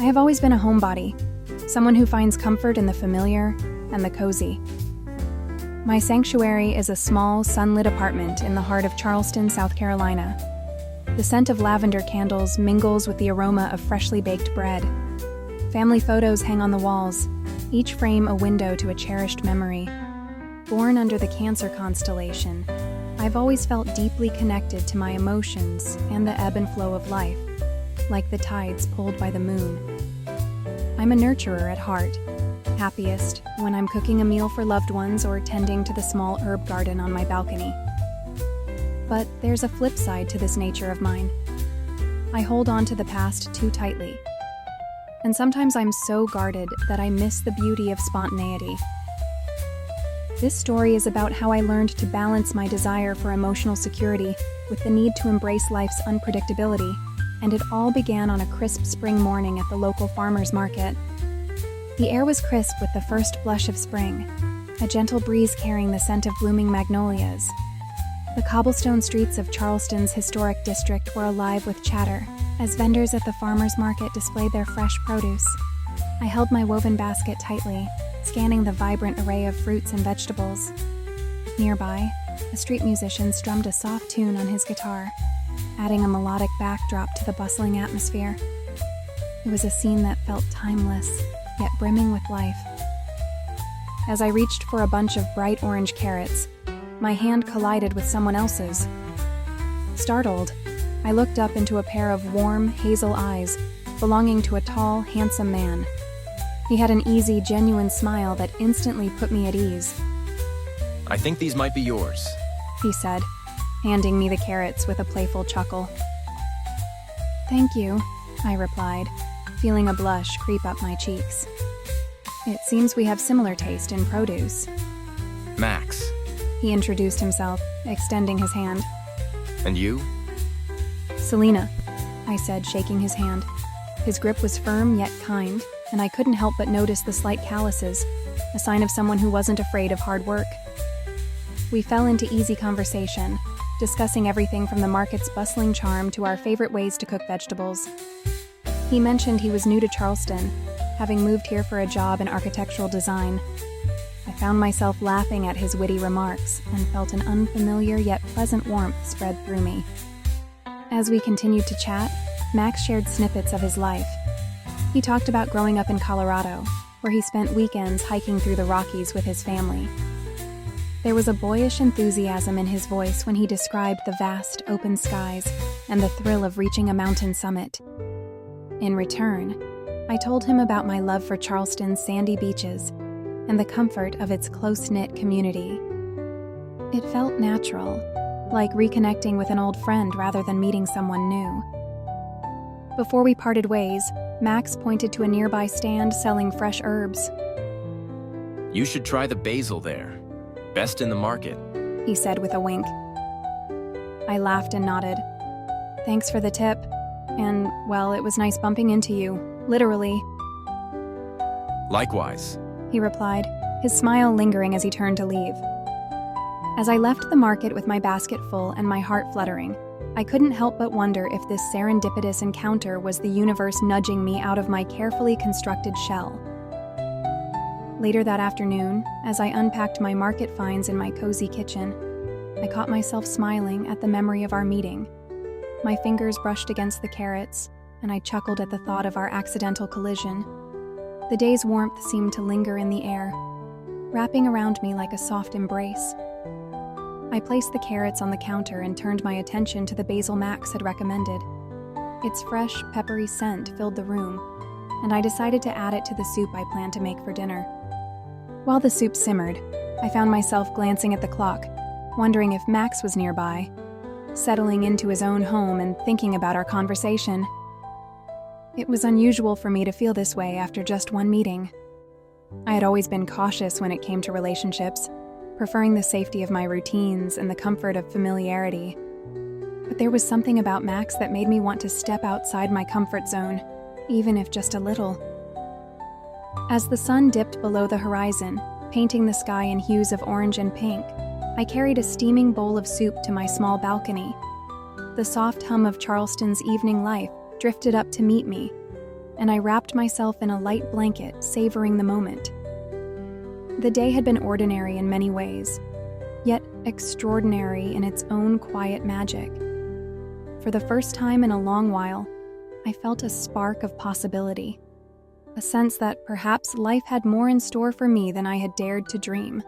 have always been a homebody, someone who finds comfort in the familiar and the cozy. My sanctuary is a small, sunlit apartment in the heart of Charleston, South Carolina. The scent of lavender candles mingles with the aroma of freshly baked bread. Family photos hang on the walls, each frame a window to a cherished memory. Born under the Cancer constellation, I've always felt deeply connected to my emotions and the ebb and flow of life, like the tides pulled by the moon. I'm a nurturer at heart, happiest when I'm cooking a meal for loved ones or tending to the small herb garden on my balcony. But there's a flip side to this nature of mine. I hold on to the past too tightly. And sometimes I'm so guarded that I miss the beauty of spontaneity. This story is about how I learned to balance my desire for emotional security with the need to embrace life's unpredictability, and it all began on a crisp spring morning at the local farmer's market. The air was crisp with the first blush of spring, a gentle breeze carrying the scent of blooming magnolias. The cobblestone streets of Charleston's historic district were alive with chatter as vendors at the farmer's market displayed their fresh produce. I held my woven basket tightly, scanning the vibrant array of fruits and vegetables. Nearby, a street musician strummed a soft tune on his guitar, adding a melodic backdrop to the bustling atmosphere. It was a scene that felt timeless, yet brimming with life. As I reached for a bunch of bright orange carrots, my hand collided with someone else's. Startled, I looked up into a pair of warm, hazel eyes belonging to a tall, handsome man. He had an easy, genuine smile that instantly put me at ease. "I think these might be yours," he said, handing me the carrots with a playful chuckle. "Thank you," I replied, feeling a blush creep up my cheeks. "It seems we have similar taste in produce." "Max." He introduced himself, extending his hand. "And you?" "Selena," I said, shaking his hand. His grip was firm yet kind, and I couldn't help but notice the slight calluses, a sign of someone who wasn't afraid of hard work. We fell into easy conversation, discussing everything from the market's bustling charm to our favorite ways to cook vegetables. He mentioned he was new to Charleston, having moved here for a job in architectural design. I found myself laughing at his witty remarks and felt an unfamiliar yet pleasant warmth spread through me. As we continued to chat, Max shared snippets of his life. He talked about growing up in Colorado, where he spent weekends hiking through the Rockies with his family. There was a boyish enthusiasm in his voice when he described the vast, open skies and the thrill of reaching a mountain summit. In return, I told him about my love for Charleston's sandy beaches and the comfort of its close-knit community. It felt natural, like reconnecting with an old friend rather than meeting someone new. Before we parted ways, Max pointed to a nearby stand selling fresh herbs. "You should try the basil there. Best in the market," he said with a wink. I laughed and nodded. "Thanks for the tip. And, well, it was nice bumping into you, literally," "Likewise," he replied, his smile lingering as he turned to leave. As I left the market with my basket full and my heart fluttering, I couldn't help but wonder if this serendipitous encounter was the universe nudging me out of my carefully constructed shell. Later that afternoon, as I unpacked my market finds in my cozy kitchen, I caught myself smiling at the memory of our meeting. My fingers brushed against the carrots, and I chuckled at the thought of our accidental collision. The day's warmth seemed to linger in the air, wrapping around me like a soft embrace. I placed the carrots on the counter and turned my attention to the basil Max had recommended. Its fresh, peppery scent filled the room, and I decided to add it to the soup I planned to make for dinner. While the soup simmered, I found myself glancing at the clock, wondering if Max was nearby, settling into his own home and thinking about our conversation. It was unusual for me to feel this way after just one meeting. I had always been cautious when it came to relationships, preferring the safety of my routines and the comfort of familiarity. But there was something about Max that made me want to step outside my comfort zone, even if just a little. As the sun dipped below the horizon, painting the sky in hues of orange and pink, I carried a steaming bowl of soup to my small balcony. The soft hum of Charleston's evening life drifted up to meet me, and I wrapped myself in a light blanket, savoring the moment. The day had been ordinary in many ways, yet extraordinary in its own quiet magic. For the first time in a long while, I felt a spark of possibility, a sense that perhaps life had more in store for me than I had dared to dream.